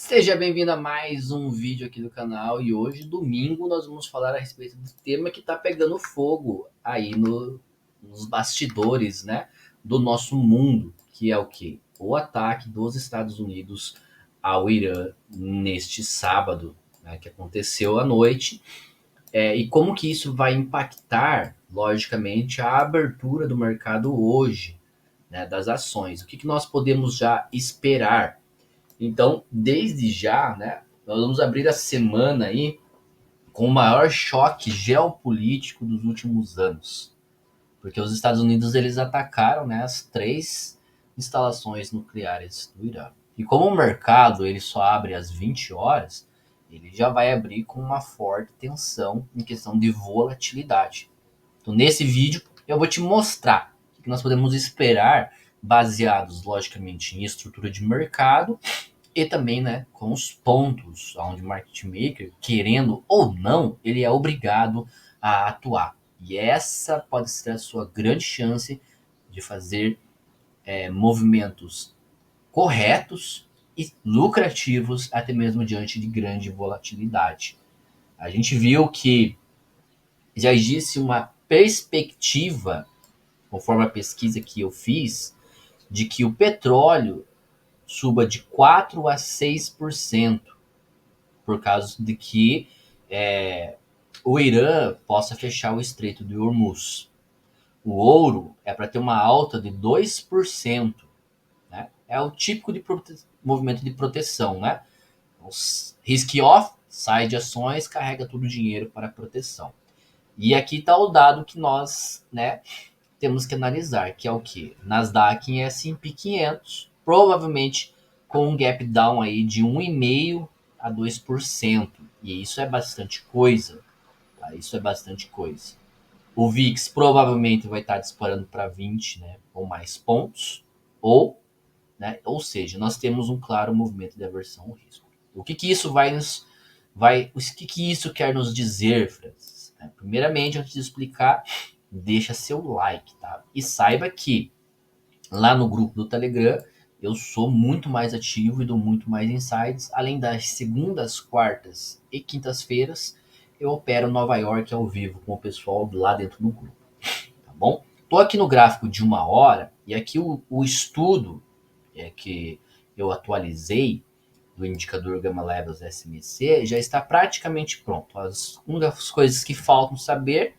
Seja bem-vindo a mais um vídeo aqui do canal e hoje, domingo, nós vamos falar a respeito do tema que está pegando fogo aí nos bastidores, né, do nosso mundo, que é o quê? O ataque dos Estados Unidos ao Irã neste sábado, né, que aconteceu à noite, e como que isso vai impactar, logicamente, a abertura do mercado hoje, né, das ações. O que nós podemos já esperar? Então, desde já, né, nós vamos abrir a semana aí com o maior choque geopolítico dos últimos anos, porque os Estados Unidos eles atacaram, né, as três instalações nucleares do Irã. E como o mercado ele só abre às 20 horas, ele já vai abrir com uma forte tensão em questão de volatilidade. Então, nesse vídeo, eu vou te mostrar o que nós podemos esperar, baseados, logicamente, em estrutura de mercado e também, né, com os pontos onde o market maker, querendo ou não, ele é obrigado a atuar. E essa pode ser a sua grande chance de fazer movimentos corretos e lucrativos, até mesmo diante de grande volatilidade. A gente viu que já existe uma perspectiva, conforme a pesquisa que eu fiz, de que o petróleo suba de 4 a 6% por causa de que o Irã possa fechar o Estreito de Hormuz. O ouro é para ter uma alta de 2%. Né? É o típico de movimento de proteção. Né? Risk-off, sai de ações, carrega todo o dinheiro para proteção. E aqui está o dado que nós, né, temos que analisar, que é o que? Nasdaq em S&P 500, provavelmente com um gap down aí de 1,5% a 2%. E isso é bastante coisa. Tá? Isso é bastante coisa. O VIX provavelmente vai estar disparando para 20, né, ou mais pontos. Ou seja, nós temos um claro movimento de aversão ao risco. O que isso o que isso quer nos dizer, Francis? Primeiramente, antes de explicar, deixa seu like, tá? E saiba que lá no grupo do Telegram eu sou muito mais ativo e dou muito mais insights. Além das segundas, quartas e quintas-feiras, eu opero Nova York ao vivo com o pessoal lá dentro do grupo, tá bom? Tô aqui no gráfico de 1 hora e aqui o estudo que eu atualizei do indicador Gamma Levels SMC já está praticamente pronto. Uma das coisas que faltam saber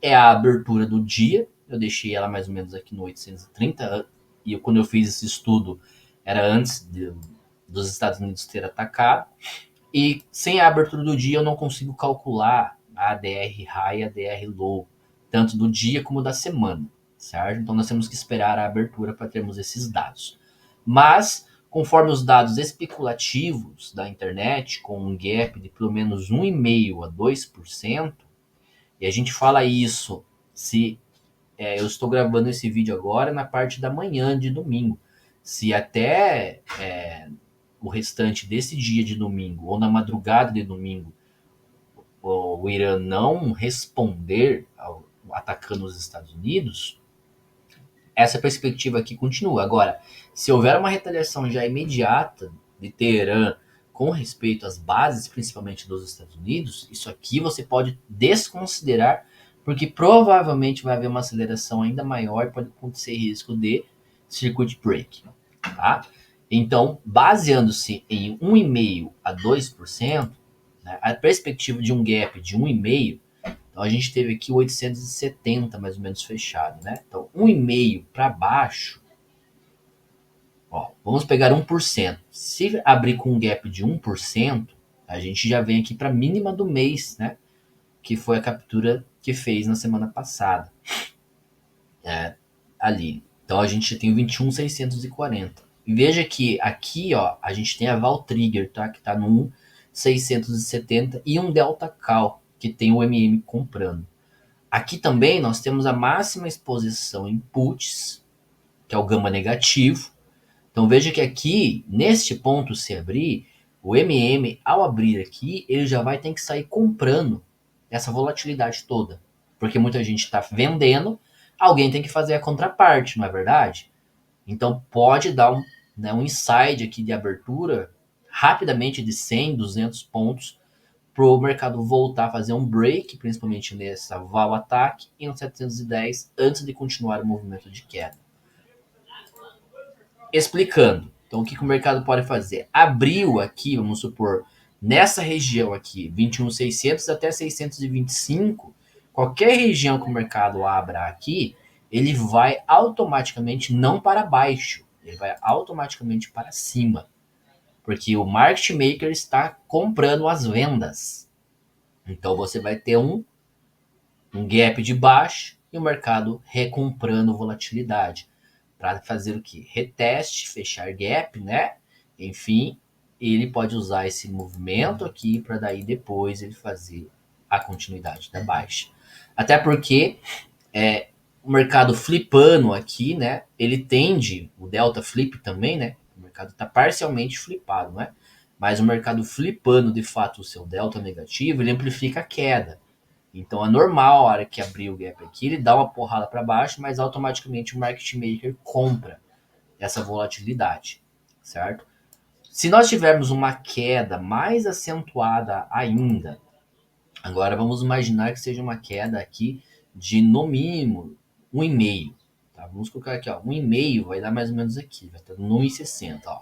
é a abertura do dia. Eu deixei ela mais ou menos aqui no 830 e quando eu fiz esse estudo era antes dos Estados Unidos ter atacado. E sem a abertura do dia eu não consigo calcular a ADR high e a ADR low, tanto do dia como da semana, certo? Então nós temos que esperar a abertura para termos esses dados. Mas, conforme os dados especulativos da internet, com um gap de pelo menos 1,5% a 2%, e a gente fala isso se eu estou gravando esse vídeo agora na parte da manhã de domingo. Se até o restante desse dia de domingo, ou na madrugada de domingo, o Irã não responder atacando os Estados Unidos, essa perspectiva aqui continua. Agora, se houver uma retaliação já imediata de Teherã com respeito às bases, principalmente dos Estados Unidos, isso aqui você pode desconsiderar, porque provavelmente vai haver uma aceleração ainda maior e pode acontecer risco de circuit break. Tá? Então, baseando-se em 1,5% a 2%, né, a perspectiva de um gap de 1,5%, então a gente teve aqui 870 mais ou menos fechado, né? Então 1,5 para baixo, ó, vamos pegar 1%. Se abrir com um gap de 1%, a gente já vem aqui para a mínima do mês, né? Que foi a captura que fez na semana passada. Ali. Então a gente tem o 21.640. E veja que aqui, ó, a gente tem a Val Trigger, tá? Que tá no 1.670 e um Delta Cal, que tem o MM comprando. Aqui também nós temos a máxima exposição em puts, que é o gama negativo. Então veja que aqui, neste ponto, se abrir, o MM, ao abrir aqui, ele já vai ter que sair comprando essa volatilidade toda. Porque muita gente está vendendo, alguém tem que fazer a contraparte, não é verdade? Então pode dar um inside aqui de abertura rapidamente de 100, 200 pontos para o mercado voltar a fazer um break, principalmente nessa val ataque, e no 710 antes de continuar o movimento de queda. Explicando. Então, o que o mercado pode fazer? Abriu aqui, vamos supor, nessa região aqui, 21.600 até 625, qualquer região que o mercado abra aqui, ele vai automaticamente não para baixo, ele vai automaticamente para cima, porque o market maker está comprando as vendas. Então, você vai ter um gap de baixo e o mercado recomprando volatilidade para fazer o que? Reteste, fechar gap, né? Enfim, ele pode usar esse movimento aqui para daí depois ele fazer a continuidade da baixa. Até porque o mercado flipando aqui, né? Ele tende, o delta flip também, né? O mercado está parcialmente flipado, né? Mas o mercado flipando de fato o seu delta negativo, ele amplifica a queda. Então é normal a hora que abrir o gap aqui, ele dá uma porrada para baixo, mas automaticamente o market maker compra essa volatilidade, certo? Se nós tivermos uma queda mais acentuada ainda, agora vamos imaginar que seja uma queda aqui de no mínimo 1,5. Tá? Vamos colocar aqui, ó, 1,5 vai dar mais ou menos aqui, vai estar no 1,60, ó.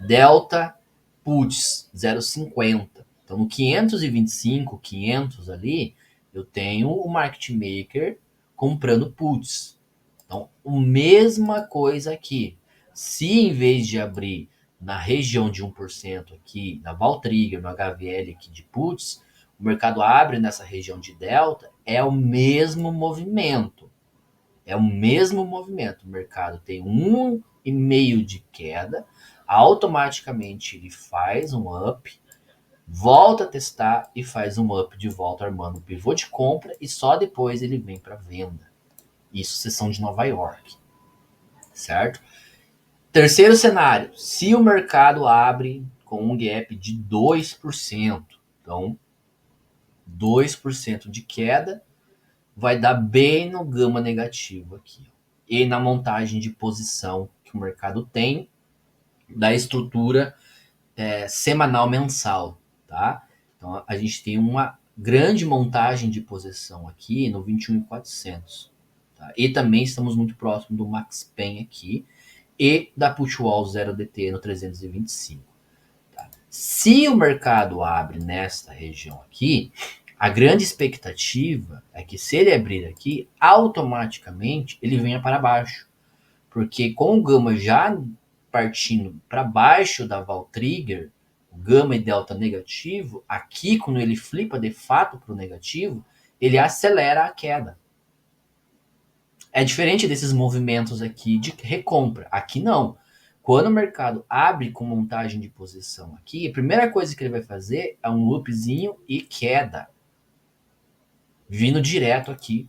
Delta Puts 0,50. Então no 525, 500 ali, eu tenho o market maker comprando puts. Então, a mesma coisa aqui. Se em vez de abrir na região de 1% aqui, na Val Trigger, no HVL aqui de puts, o mercado abre nessa região de delta, é o mesmo movimento. É o mesmo movimento. O mercado tem 1,5 de queda, automaticamente ele faz um up, volta a testar e faz um up de volta armando o pivô de compra e só depois ele vem para venda. Isso, sessão de Nova York, certo? Terceiro cenário, se o mercado abre com um gap de 2%, então 2% de queda vai dar bem no gama negativo aqui. E na montagem de posição que o mercado tem da estrutura semanal mensal, tá? Então a gente tem uma grande montagem de posição aqui no 21.400. Tá? E também estamos muito próximo do Max Pen aqui e da Put Wall 0DT no 325. Tá? Se o mercado abre nesta região aqui, a grande expectativa é que se ele abrir aqui, automaticamente ele venha para baixo. Porque com o gama já partindo para baixo da Val Trigger, o gama e delta negativo, aqui quando ele flipa de fato para o negativo, ele acelera a queda. É diferente desses movimentos aqui de recompra. Aqui não. Quando o mercado abre com montagem de posição aqui, a primeira coisa que ele vai fazer é um loopzinho e queda. Vindo direto aqui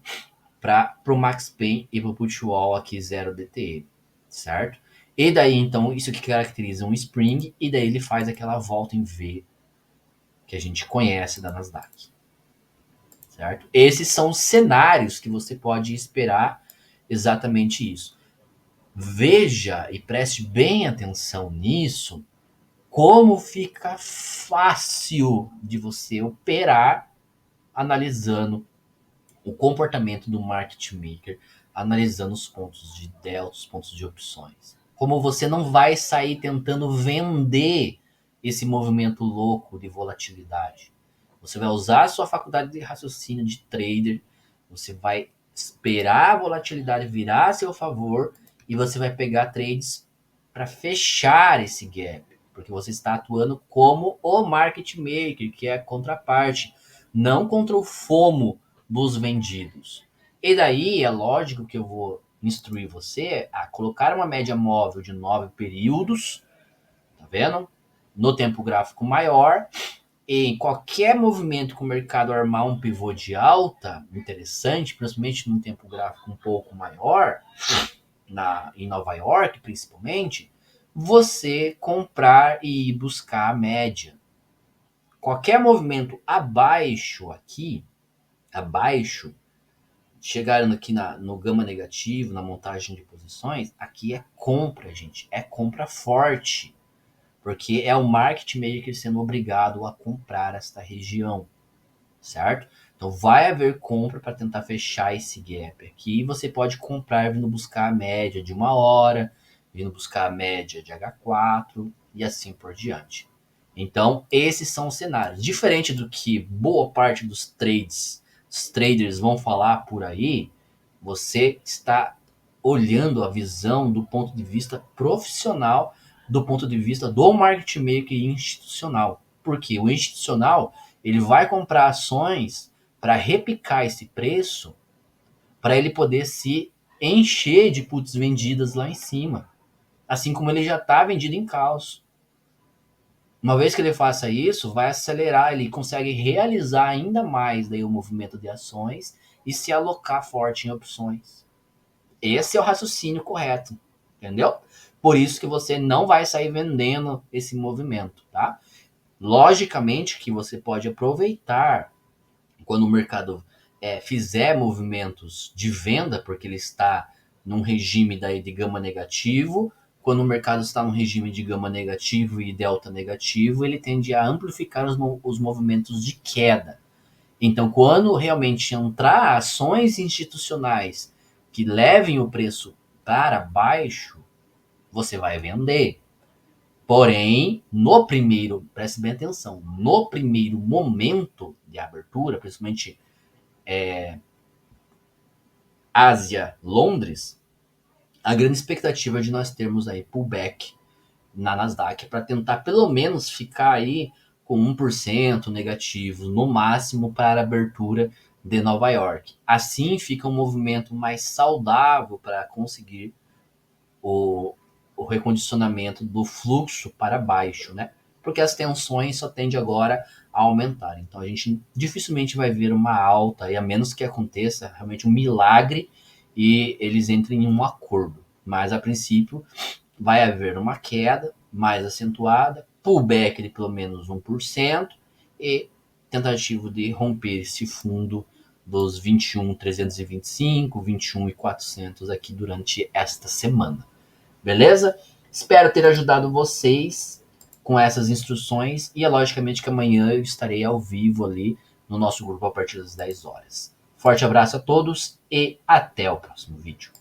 para o Max Pen e para o Put Wall aqui 0 DTE, certo? E daí, então, isso que caracteriza um Spring, e daí ele faz aquela volta em V que a gente conhece da Nasdaq, certo? Esses são os cenários que você pode esperar exatamente isso. Veja e preste bem atenção nisso, como fica fácil de você operar analisando o comportamento do market maker, analisando os pontos de delta, os pontos de opções. Como você não vai sair tentando vender esse movimento louco de volatilidade. Você vai usar a sua faculdade de raciocínio de trader, você vai esperar a volatilidade virar a seu favor e você vai pegar trades para fechar esse gap, porque você está atuando como o market maker, que é a contraparte, não contra o FOMO dos vendidos. E daí é lógico que eu vou instruir você a colocar uma média móvel de 9 períodos, tá vendo? No tempo gráfico maior, e em qualquer movimento que o mercado armar um pivô de alta interessante, principalmente num tempo gráfico um pouco maior, em Nova York principalmente, você comprar e buscar a média. Qualquer movimento abaixo aqui, abaixo, chegando aqui no gama negativo, na montagem de posições, aqui é compra, gente. É compra forte. porque é o market maker sendo obrigado a comprar esta região, certo? Então vai haver compra para tentar fechar esse gap aqui. Você pode comprar vindo buscar a média de 1 hora, vindo buscar a média de H4 e assim por diante. Então esses são os cenários. Diferente do que boa parte os traders vão falar por aí, você está olhando a visão do ponto de vista profissional, do ponto de vista do market maker institucional. Porque o institucional ele vai comprar ações para repicar esse preço, para ele poder se encher de puts vendidas lá em cima, assim como ele já está vendido em caos. Uma vez que ele faça isso, vai acelerar, ele consegue realizar ainda mais daí o movimento de ações e se alocar forte em opções. Esse é o raciocínio correto, entendeu? Por isso que você não vai sair vendendo esse movimento, tá? Logicamente que você pode aproveitar quando o mercado fizer movimentos de venda, porque ele está num regime daí de gama negativo, quando o mercado está num regime de gama negativo e delta negativo, ele tende a amplificar os movimentos de queda. Então, quando realmente entrar ações institucionais que levem o preço para baixo, você vai vender. Porém, no primeiro, preste bem atenção, no primeiro momento de abertura, principalmente Ásia, Londres, a grande expectativa é de nós termos aí pullback na Nasdaq para tentar pelo menos ficar aí com 1% negativo, no máximo para a abertura de Nova York. Assim fica um movimento mais saudável para conseguir o, o recondicionamento do fluxo para baixo, né? Porque as tensões só tendem agora a aumentar. Então a gente dificilmente vai ver uma alta, e a menos que aconteça realmente um milagre e eles entrem em um acordo. Mas a princípio vai haver uma queda mais acentuada, pullback de pelo menos 1% e tentativa de romper esse fundo dos 21.325, 21.400 aqui durante esta semana. Beleza? Espero ter ajudado vocês com essas instruções e é logicamente que amanhã eu estarei ao vivo ali no nosso grupo a partir das 10 horas. Forte abraço a todos e até o próximo vídeo.